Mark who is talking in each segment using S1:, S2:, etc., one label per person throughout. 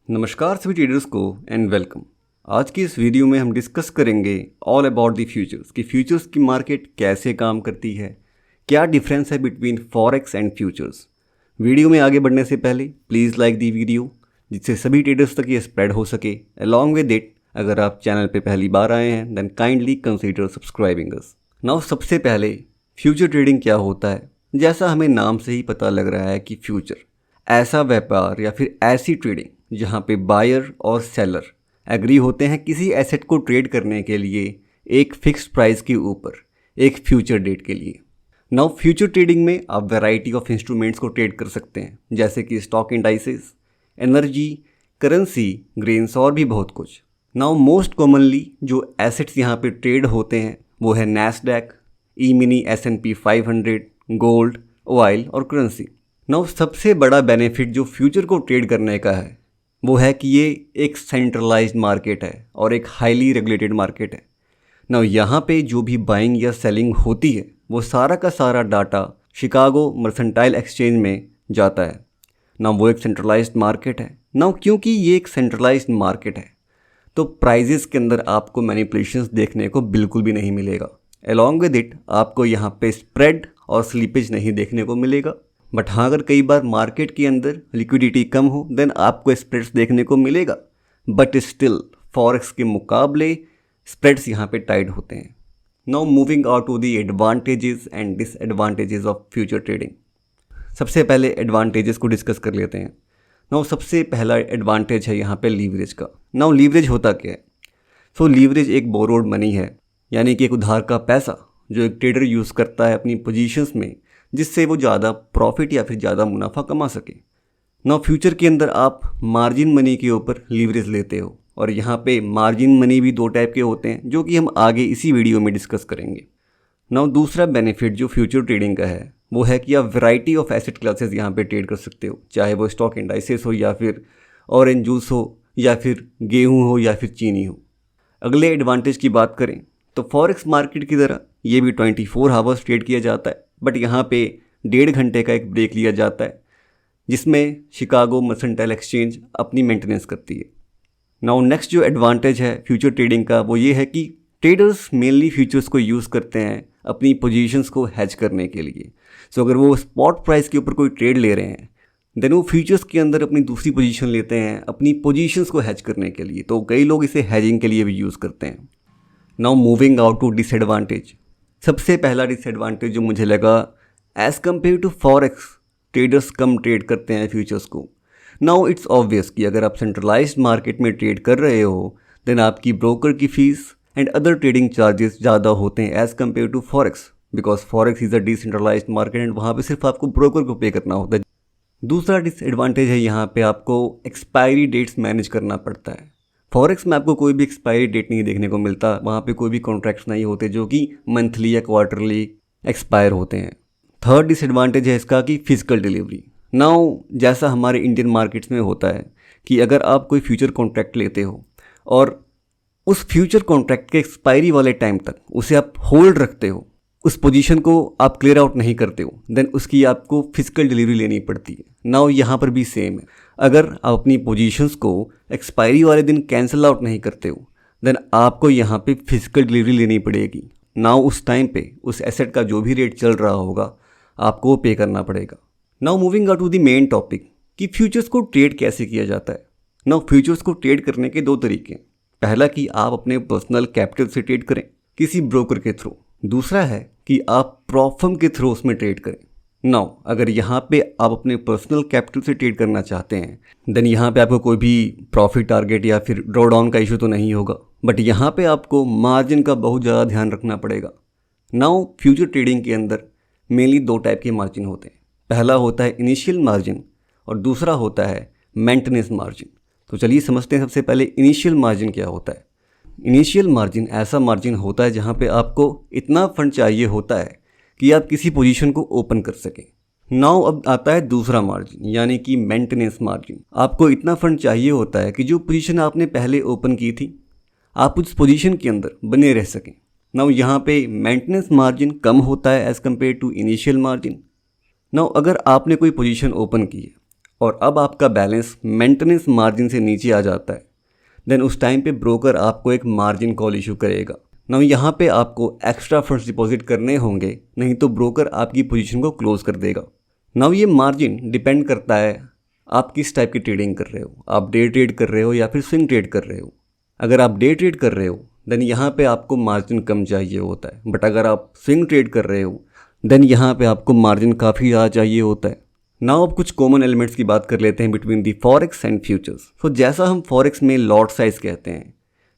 S1: नमस्कार सभी ट्रेडर्स को एंड वेलकम। आज की इस वीडियो में हम डिस्कस करेंगे ऑल अबाउट द फ्यूचर्स कि फ्यूचर्स की मार्केट कैसे काम करती है, क्या डिफरेंस है between forex and futures. Video में आगे बढ़ने से पहले प्लीज़ लाइक दी वीडियो जिससे सभी ट्रेडर्स तक ये स्प्रेड हो सके। अलॉन्ग विद इट, अगर आप चैनल पे पहली बार आए हैं देन काइंडली कंसीडर सब्सक्राइबिंग अस। नाउ सबसे पहले फ्यूचर ट्रेडिंग क्या होता है। जैसा हमें नाम से ही पता लग रहा है कि फ्यूचर ऐसा व्यापार या फिर ऐसी ट्रेडिंग जहाँ पे बायर और सेलर एग्री होते हैं किसी एसेट को ट्रेड करने के लिए एक फिक्स्ड प्राइस के ऊपर एक फ्यूचर डेट के लिए। नाउ फ्यूचर ट्रेडिंग में आप वैरायटी ऑफ इंस्ट्रूमेंट्स को ट्रेड कर सकते हैं जैसे कि stock indices, energy, currency, grains और भी बहुत कुछ। नाउ मोस्ट कॉमनली जो एसेट्स यहाँ पे ट्रेड होते हैं वो है नैस्डैक, ई-मिनी, S&P 500, गोल्ड, ऑयल और करेंसी। नाउ सबसे बड़ा बेनिफिट जो फ्यूचर को ट्रेड करने का है वो है कि ये एक सेंट्रलाइज्ड मार्केट है और एक हाईली रेगुलेटेड मार्केट है। नाउ यहाँ पे जो भी बाइंग या सेलिंग होती है वो सारा का सारा डाटा शिकागो मर्सेंटाइल एक्सचेंज में जाता है। नाउ वो एक सेंट्रलाइज्ड मार्केट है। नाउ क्योंकि ये एक सेंट्रलाइज्ड मार्केट है तो प्राइजेस के अंदर आपको मैनिपुलेशंस देखने को बिल्कुल भी नहीं मिलेगा। अलॉन्ग विद इट आपको यहाँ पे स्प्रेड और स्लीपेज नहीं देखने को मिलेगा। बट हाँ, अगर कई बार मार्केट के अंदर लिक्विडिटी कम हो देन आपको स्प्रेड्स देखने को मिलेगा। बट स्टिल फॉरेक्स के मुकाबले स्प्रेड्स यहाँ पे टाइट होते हैं। Now moving out to the advantages and disadvantages of future trading. सबसे पहले एडवांटेजेस को डिस्कस कर लेते हैं। नाउ सबसे पहला एडवांटेज है यहाँ पे लीवरेज का। नाउ लीवरेज होता क्या है? सो लीवरेज एक बोरोड मनी है, यानी कि एक उधार का पैसा जो एक ट्रेडर यूज़ करता है अपनी पोजीशंस में जिससे वो ज़्यादा प्रॉफिट या फिर ज़्यादा मुनाफा कमा सके। नाउ फ्यूचर के अंदर आप मार्जिन मनी के ऊपर लीवरेज लेते हो और यहाँ पे मार्जिन मनी भी दो टाइप के होते हैं जो कि हम आगे इसी वीडियो में डिस्कस करेंगे। नाउ दूसरा बेनिफिट जो फ्यूचर ट्रेडिंग का है वो है कि आप वैरायटी ऑफ एसेट क्लासेस यहाँ पे ट्रेड कर सकते हो, चाहे वो स्टॉक इंडाइसेस हो या फिर ऑरेंज जूस हो या फिर गेहूँ हो या फिर चीनी हो। अगले एडवांटेज की बात करें तो फॉरेक्स मार्केट की तरह ये भी 24 आवर्स ट्रेड किया जाता है, बट यहाँ पे 1.5 घंटे का एक ब्रेक लिया जाता है जिसमें शिकागो मर्सेंटाइल एक्सचेंज अपनी मेंटेनेंस करती है। नाउ नेक्स्ट जो एडवांटेज है फ्यूचर ट्रेडिंग का वो ये है कि ट्रेडर्स मेनली फ्यूचर्स को यूज़ करते हैं अपनी पोजीशंस को हैज करने के लिए। सो अगर वो स्पॉट प्राइस के ऊपर कोई ट्रेड ले रहे हैं देन वो फ्यूचर्स के अंदर अपनी दूसरी पोजीशन लेते हैं अपनी पोजीशंस को हैज करने के लिए, तो कई लोग इसे हैजिंग के लिए भी यूज़ करते हैं। Now moving out to disadvantage. सबसे पहला डिसएडवांटेज जो मुझे लगा, as compare to forex traders कम ट्रेड करते हैं फ्यूचर्स को। नाउ इट्स ऑब्वियस कि अगर आप सेंट्रलाइज्ड मार्केट में ट्रेड कर रहे हो देन आपकी ब्रोकर की fees and other trading charges ज़्यादा होते हैं as compare to forex, because forex is a decentralized market and वहाँ पे सिर्फ आपको ब्रोकर को पे करना होता है। दूसरा डिसएडवांटेज है यहाँ पे आपको एक्सपायरी डेट्स मैनेज करना पड़ता है। फॉरेक्स में आपको कोई भी एक्सपायरी डेट नहीं देखने को मिलता, वहाँ पे कोई भी कॉन्ट्रैक्ट्स नहीं होते जो कि मंथली या क्वार्टरली एक्सपायर होते हैं। थर्ड डिसएडवांटेज है इसका कि फिजिकल डिलीवरी। नाउ जैसा हमारे इंडियन मार्केट्स में होता है कि अगर आप कोई फ्यूचर कॉन्ट्रैक्ट लेते हो और उस फ्यूचर कॉन्ट्रैक्ट के एक्सपायरी वाले टाइम तक उसे आप होल्ड रखते हो, उस पोजीशन को आप क्लियर आउट नहीं करते हो, देन उसकी आपको फिजिकल डिलीवरी लेनी पड़ती है। नाउ यहाँ पर भी सेम है, अगर आप अपनी पोजीशंस को एक्सपायरी वाले दिन कैंसिल आउट नहीं करते हो देन आपको यहाँ पे फिजिकल डिलीवरी लेनी पड़ेगी। नाउ उस टाइम पे उस एसेट का जो भी रेट चल रहा होगा आपको वो पे करना पड़ेगा। Now moving out to the main topic कि फ्यूचर्स को ट्रेड कैसे किया जाता है। नाउ फ्यूचर्स को ट्रेड करने के दो तरीके हैं। पहला कि आप अपने पर्सनल कैपिटल से ट्रेड करें किसी ब्रोकर के थ्रू, दूसरा है कि आप प्रॉप फर्म के थ्रू उसमें ट्रेड करें। नाउ अगर यहाँ पे आप अपने पर्सनल कैपिटल से ट्रेड करना चाहते हैं देन यहाँ पे आपको कोई भी प्रॉफिट टारगेट या फिर ड्रॉ डाउन का इशू तो नहीं होगा, बट यहाँ पे आपको मार्जिन का बहुत ज़्यादा ध्यान रखना पड़ेगा। नाउ फ्यूचर ट्रेडिंग के अंदर मेनली दो टाइप के मार्जिन होते हैं। पहला होता है इनिशियल मार्जिन और दूसरा होता है मेंटेनेंस मार्जिन। तो चलिए समझते हैं सबसे पहले इनिशियल मार्जिन क्या होता है। इनिशियल मार्जिन ऐसा मार्जिन होता है जहाँ पे आपको इतना फंड चाहिए होता है कि आप किसी पोजीशन को ओपन कर सकें। नाउ अब आता है दूसरा मार्जिन यानी कि मेंटेनेंस मार्जिन। आपको इतना फंड चाहिए होता है कि जो पोजीशन आपने पहले ओपन की थी आप उस पोजीशन के अंदर बने रह सकें। नाउ यहाँ पे मेंटेनेंस मार्जिन कम होता है as compare to initial margin. Now अगर आपने कोई पोजीशन ओपन की है और अब आपका बैलेंस मेंटेनेंस मार्जिन से नीचे आ जाता है, देन उस टाइम पे ब्रोकर आपको एक मार्जिन कॉल इशू करेगा। नाउ यहाँ पे आपको एक्स्ट्रा फंड्स डिपॉजिट करने होंगे, नहीं तो ब्रोकर आपकी पोजीशन को क्लोज कर देगा। नाउ ये मार्जिन डिपेंड करता है आप किस टाइप की ट्रेडिंग कर रहे हो, आप डे ट्रेड कर रहे हो या फिर स्विंग ट्रेड कर रहे हो। अगर आप डे ट्रेड कर रहे हो देन यहाँ पे आपको मार्जिन कम चाहिए होता है, बट अगर आप स्विंग ट्रेड कर रहे हो देन यहाँ पे आपको मार्जिन काफ़ी ज़्यादा चाहिए होता है। नाउ अब कुछ कॉमन एलिमेंट्स की बात कर लेते हैं between the forex and futures. So जैसा हम फॉरेक्स में लॉट साइज कहते हैं,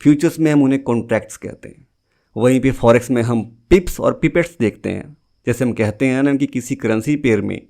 S1: फ्यूचर्स में हम उन्हें कॉन्ट्रैक्ट्स कहते हैं। वहीं पे फॉरेक्स में हम पिप्स और पिपेट्स देखते हैं। जैसे हम कहते हैं ना कि किसी करेंसी पेयर में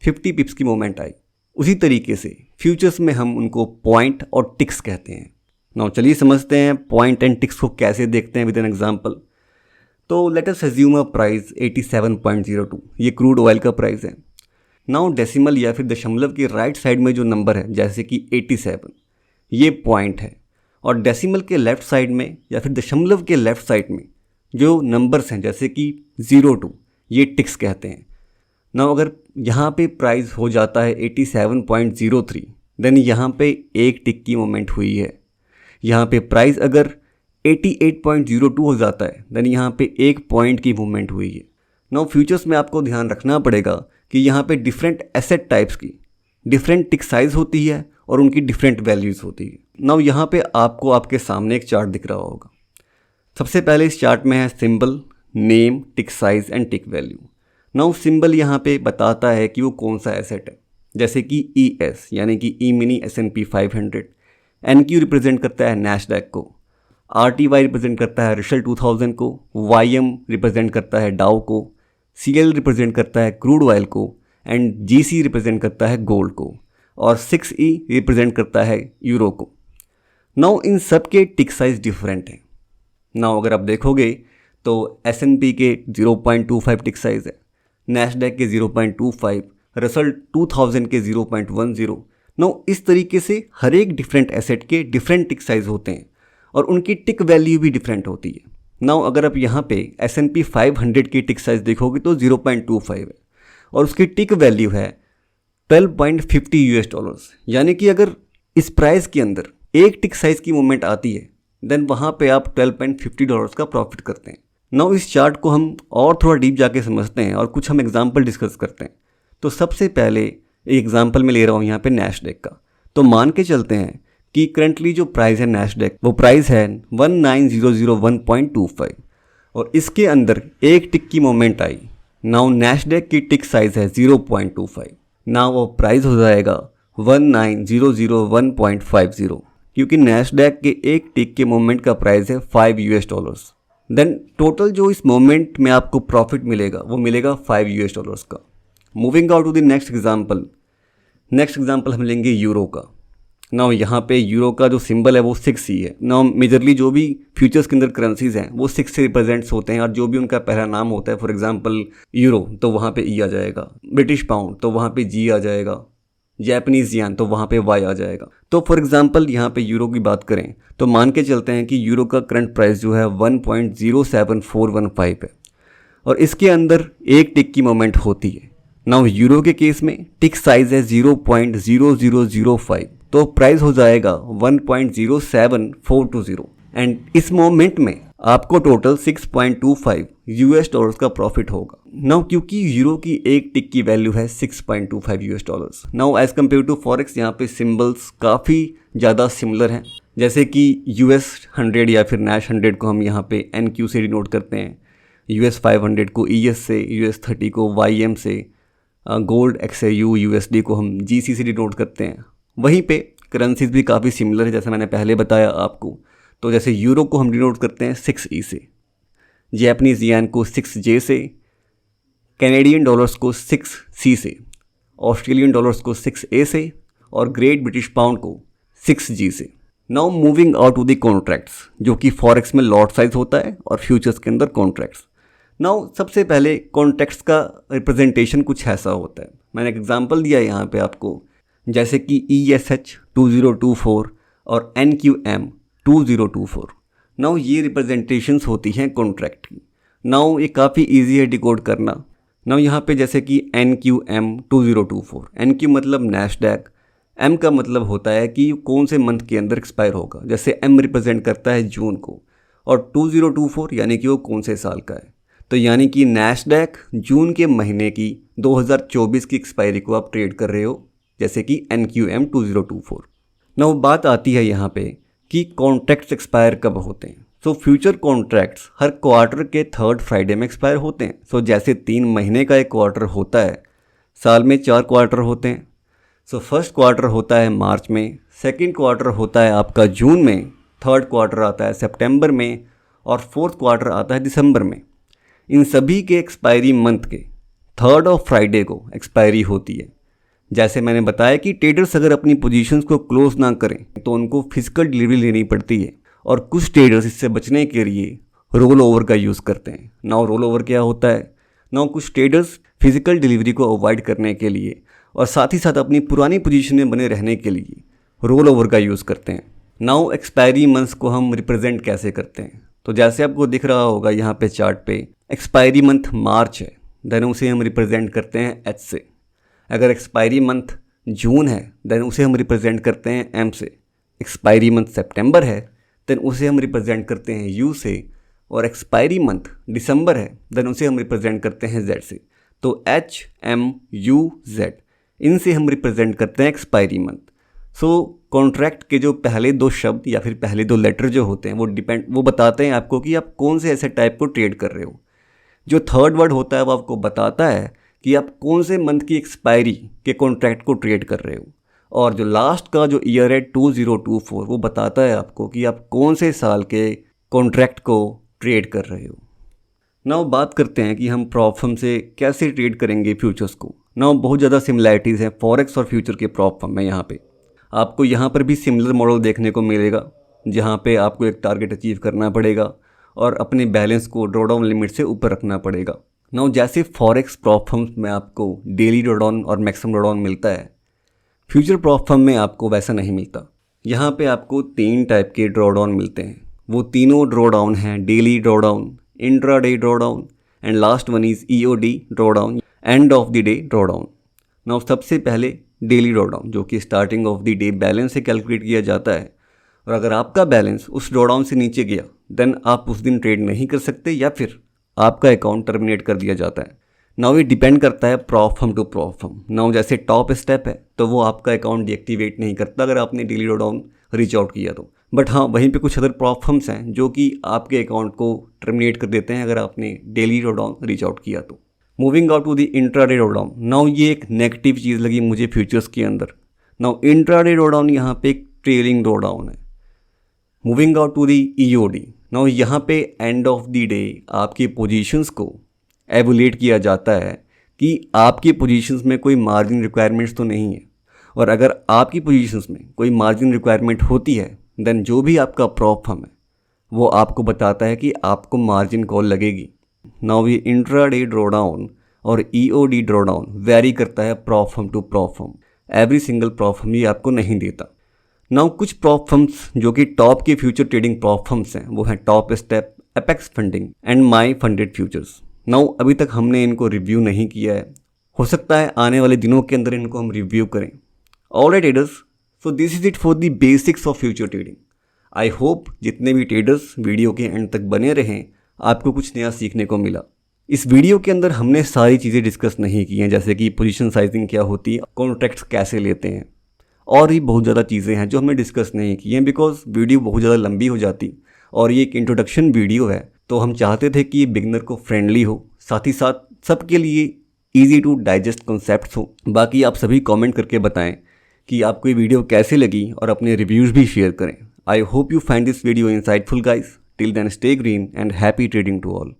S1: 50 पिप्स की मूवमेंट आई, उसी तरीके से फ्यूचर्स में हम उनको पॉइंट और टिक्स कहते हैं। नाउ चलिए समझते हैं पॉइंट एंड टिक्स को कैसे देखते हैं विद एन एग्जांपल। तो let us assume a price 87.02, ये क्रूड ऑयल का प्राइस है। नाउ डेसिमल या फिर दशमलव के राइट साइड में जो नंबर है जैसे कि 87, ये पॉइंट है, और डेसिमल के लेफ्ट साइड में या फिर दशमलव के लेफ्ट साइड में जो नंबर्स हैं जैसे कि 02, ये टिक्स कहते हैं। नाउ अगर यहाँ पे प्राइस हो जाता है 87.03, देन यहाँ पे एक टिक की मूवमेंट हुई है। यहाँ पे प्राइस अगर 88.02 हो जाता है देन यहाँ पे एक पॉइंट की मूवमेंट हुई है। नाउ फ्यूचर्स में आपको ध्यान रखना पड़ेगा कि यहाँ पे डिफरेंट एसेट टाइप्स की डिफरेंट टिक साइज़ होती है और उनकी डिफरेंट वैल्यूज़ होती है। नाउ यहाँ पे आपको आपके सामने एक चार्ट दिख रहा होगा। सबसे पहले इस चार्ट में है symbol, name, tick size and tick value. Now symbol यहाँ पे बताता है कि वो कौन सा एसेट है, जैसे कि ES यानी कि ई मिनी S&P 500, NQ रिप्रेजेंट करता है नैस्डैक को, RTY रिप्रेजेंट करता है रशल 2000 को, YM रिप्रेजेंट करता है डाउ को, CL रिप्रेजेंट करता है क्रूड ऑयल को, एंड GC रिप्रेजेंट करता है गोल्ड को, और 6E रिप्रेजेंट करता है यूरो को। नाउ इन सब के टिक साइज डिफरेंट हैं। नाउ अगर आप देखोगे तो S&P के 0.25 टिक साइज है, नैस्डैक के 0.25, रसल 2000 के 0.10। नाउ इस तरीके से हर एक डिफरेंट एसेट के डिफरेंट टिक साइज होते हैं और उनकी टिक वैल्यू भी डिफरेंट होती है। नाउ अगर आप यहाँ पे S&P 500 की टिक साइज देखोगे तो 0.25 है और उसकी टिक वैल्यू है $12.50। यानी कि अगर इस प्राइस के अंदर एक टिक साइज की मूवमेंट आती है देन वहाँ पे आप $12.50 का प्रॉफिट करते हैं। नाउ इस चार्ट को हम और थोड़ा डीप जाके समझते हैं और कुछ हम एग्जांपल डिस्कस करते हैं। तो सबसे पहले एक एग्जांपल मैं ले रहा हूँ यहाँ पे नैस्डैक का। तो मान के चलते हैं कि करंटली जो प्राइस है नैस्डैक, वो प्राइस है 19001.25 और इसके अंदर एक टिक की मूवमेंट आई। नाउ नैस्डैक की टिक साइज है 0.25। नाउ वो प्राइस हो जाएगा 19001.50, क्योंकि नैस्डैक के एक टिक के मूवमेंट का प्राइस है $5। देन टोटल जो इस मोमेंट में आपको प्रॉफिट मिलेगा वो मिलेगा $5 का। Moving out to the next example हम लेंगे यूरो का। नाउ यहाँ पे यूरो का जो सिंबल है वो 6E है। नाउ मेजरली जो भी फ्यूचर्स के अंदर करेंसीज हैं वो 6 से रिप्रेजेंट्स होते हैं और जो भी उनका पहला नाम होता है, फॉर एग्जांपल यूरो तो वहाँ पे E आ जाएगा, ब्रिटिश पाउंड तो वहाँ पे G आ जाएगा, जैपनीज यान तो वहाँ पे Y आ जाएगा। तो फॉर एग्जांपल यहाँ पे यूरो की बात करें तो मान के चलते हैं कि यूरो का करंट प्राइस जो है 1.07415 है और इसके अंदर एक टिक की मूवमेंट होती है। नाउ यूरो के केस में टिक साइज है 0.0005, तो प्राइस हो जाएगा 1.07420 एंड इस मोमेंट में आपको टोटल $6.25 का प्रॉफिट होगा। नाउ क्योंकि यूरो की एक टिक की वैल्यू है $6.25। Now as compare to forex यहाँ पे सिंबल्स काफ़ी ज़्यादा सिमिलर हैं, जैसे कि US 100 या फिर नैश 100 को हम यहाँ पे NQ से डिनोट करते हैं, US 500 को ES से, US 30 को YM से, गोल्ड XAU USD को हम GC से डिनोट करते हैं। वहीं पे करेंसीज भी काफ़ी सिमिलर है जैसे मैंने पहले बताया आपको। तो जैसे यूरो को हम डिनोट करते हैं 6E से, जैपनीज येन को 6J से, कैनेडियन डॉलर्स को 6C से, ऑस्ट्रेलियन डॉलर्स को 6A से और ग्रेट ब्रिटिश पाउंड को 6G से। Now moving out to the contracts, जो कि फॉरेक्स में लॉट साइज होता है और फ्यूचर्स के अंदर कॉन्ट्रैक्ट्स। नाउ सबसे पहले कॉन्ट्रैक्ट्स का रिप्रेजेंटेशन कुछ ऐसा होता है, मैंने एक एग्जांपल दिया है यहाँ पे आपको, जैसे कि ESH 2024 और NQM 2024। नाउ ये रिप्रेजेंटेशंस होती हैं कॉन्ट्रैक्ट की। नाउ ये काफ़ी इजी है डिकोड करना। नाउ यहाँ पे जैसे कि NQM2024, NQ मतलब नैस्डैक, M का मतलब होता है कि कौन से मंथ के अंदर एक्सपायर होगा, जैसे M रिप्रेजेंट करता है जून को, और 2024 यानी कि वो कौन से साल का है। तो यानी कि नैस्डैक जून के महीने की 2024 की एक्सपायरी को आप ट्रेड कर रहे हो, जैसे कि NQM2024। नाउ बात आती है यहाँ पे कि कॉन्ट्रैक्ट्स एक्सपायर कब होते हैं। सो फ्यूचर कॉन्ट्रैक्ट्स हर क्वार्टर के 3rd फ्राइडे में एक्सपायर होते हैं। सो जैसे 3 महीने का एक क्वार्टर होता है, साल में 4 क्वार्टर होते हैं। सो फर्स्ट क्वार्टर होता है मार्च में, सेकंड क्वार्टर होता है आपका जून में, थर्ड क्वार्टर आता है सितंबर में, और फोर्थ क्वार्टर आता है दिसंबर में। इन सभी के एक्सपायरी मंथ के 3rd ऑफ फ्राइडे को एक्सपायरी होती है। जैसे मैंने बताया कि ट्रेडर्स अगर अपनी पोजीशंस को क्लोज ना करें तो उनको फिजिकल डिलीवरी लेनी पड़ती है, और कुछ ट्रेडर्स इससे बचने के लिए रोल ओवर का यूज़ करते हैं। नाउ रोल ओवर क्या होता है? नाउ कुछ ट्रेडर्स फिजिकल डिलीवरी को अवॉइड करने के लिए और साथ ही साथ अपनी पुरानी पोजीशन में बने रहने के लिए रोल ओवर का यूज़ करते हैं। नाउ एक्सपायरी मंथ्स को हम रिप्रेजेंट कैसे करते हैं? तो जैसे आपको दिख रहा होगा यहाँ पे चार्ट पे, एक्सपायरी मंथ मार्च है, देन उसे हम रिप्रेजेंट करते हैं H से। अगर एक्सपायरी मंथ जून है देन उसे हम रिप्रेजेंट करते हैं M से। एक्सपायरी मंथ सितंबर है देन उसे हम रिप्रेजेंट करते हैं U से, और एक्सपायरी मंथ दिसंबर है देन उसे हम रिप्रेजेंट करते हैं Z से। तो H M U Z, इनसे हम रिप्रेजेंट करते हैं एक्सपायरी मंथ। सो कॉन्ट्रैक्ट के जो पहले 2 शब्द या फिर पहले 2 लेटर जो होते हैं वो बताते हैं आपको कि आप कौन से ऐसे टाइप को ट्रेड कर रहे हो। जो थर्ड वर्ड होता है वो आपको बताता है कि आप कौन से मंथ की एक्सपायरी के कॉन्ट्रैक्ट को ट्रेड कर रहे हो, और जो लास्ट का जो ईयर है 2024 वो बताता है आपको कि आप कौन से साल के कॉन्ट्रैक्ट को ट्रेड कर रहे हो। नाउ बात करते हैं कि हम प्रॉप फर्म से कैसे ट्रेड करेंगे फ्यूचर्स को। नाउ बहुत ज़्यादा सिमिलैरिटीज़ हैं फॉरेक्स और फ्यूचर के प्रॉप फर्म में। यहाँ पे आपको यहाँ पर भी सिमिलर मॉडल देखने को मिलेगा, जहाँ पे आपको एक टारगेट अचीव करना पड़ेगा और अपने बैलेंस को ड्रॉडाउन लिमिट से ऊपर रखना पड़ेगा। नाउ जैसे फॉरेक्स प्रॉप फर्म में आपको डेली ड्रॉडाउन और मैक्सिमम ड्रॉडाउन मिलता है, फ्यूचर प्रॉप फर्म में आपको वैसा नहीं मिलता। यहाँ पे आपको 3 टाइप के ड्रॉडाउन मिलते हैं। वो तीनों ड्रॉडाउन हैं daily drawdown, intraday drawdown, and last one is EOD drawdown, and of the day drawdown. Now सबसे पहले डेली ड्रॉडाउन, जो कि starting of the day balance से कैलकुलेट किया जाता है, और अगर आपका बैलेंस उस ड्रॉडाउन से नीचे गया देन आप उस दिन ट्रेड नहीं कर सकते या फिर आपका अकाउंट टर्मिनेट कर दिया जाता है। नाउ ये डिपेंड करता है prop firm to prop firm. Now जैसे टॉप स्टेप है तो वो आपका अकाउंट डीएक्टिवेट नहीं करता अगर आपने डेली ड्रॉडाउन रीच आउट किया तो, बट हाँ वहीं पे कुछ अदर प्रॉप फर्म्स हैं जो कि आपके अकाउंट को टर्मिनेट कर देते हैं अगर आपने डेली ड्रॉडाउन रीच आउट किया तो। Moving out to the intraday drawdown. Now ये एक नेगेटिव चीज़ लगी मुझे फ्यूचर्स के अंदर। नाउ इंट्राडे ड्रॉडाउन यहाँ पे एक ट्रेलिंग ड्रॉडाउन है। Moving out to the EOD। Now यहाँ पे एंड ऑफ द डे आपकी पोजीशंस को एवुलेट किया जाता है कि आपकी पोजीशंस में कोई मार्जिन रिक्वायरमेंट्स तो नहीं है, और अगर आपकी पोजीशंस में कोई मार्जिन रिक्वायरमेंट होती है देन जो भी आपका प्रॉप फर्म है वो आपको बताता है कि आपको मार्जिन कॉल लगेगी। नाउ ये इंट्राडे ड्रॉडाउन और EOD ड्रॉडाउन वेरी करता है prop firm to prop firm. Every single prop firm ये आपको नहीं देता। नाउ कुछ प्रॉप फर्म्स जो कि टॉप के फ्यूचर ट्रेडिंग प्रॉप फर्म्स हैं वो हैं top step, apex funding and my funded futures. Now अभी तक हमने इनको रिव्यू नहीं किया है, हो सकता है आने वाले दिनों के अंदर इनको हम रिव्यू करें। Alright traders, so this is it for the basics of future trading. I hope जितने भी ट्रेडर्स वीडियो के एंड तक बने रहें आपको कुछ नया सीखने को मिला। इस वीडियो के अंदर हमने सारी चीज़ें डिस्कस नहीं की हैं, जैसे कि पोजीशन साइजिंग क्या होती है, कॉन्ट्रैक्ट्स कैसे लेते हैं, और भी बहुत ज़्यादा चीज़ें हैं जो हमने डिस्कस नहीं की हैं बिकॉज वीडियो बहुत ज़्यादा लंबी हो जाती, और ये एक इंट्रोडक्शन वीडियो है तो हम चाहते थे कि ये बिगनर को फ्रेंडली हो, साथ ही साथ सबके लिए ईजी टू डाइजेस्ट कॉन्सेप्ट्स हो। बाकी आप सभी कमेंट करके बताएं कि आपको ये वीडियो कैसे लगी और अपने रिव्यूज़ भी शेयर करें। I hope you find this video insightful guys. Till then stay green and happy trading to all.